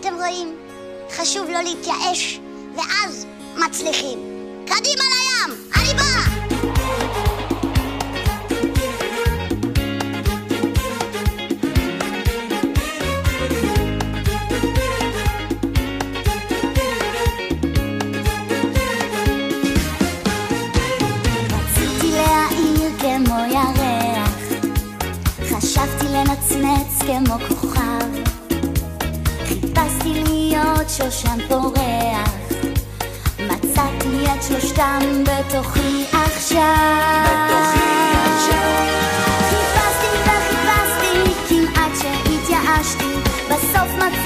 אתם רואים? חשוב לא להתייאש, ואז מצליחים. קדימה לים, אני באה! כמו ירח, חשבתי לנצנץ כמו כוכב, חיפשתי להיות שושן פורח, מצאתי את שלושתם בתוכי עכשיו. חיפשתי וחיפשתי כמעט שהתייאשתי, בסוף מצאתי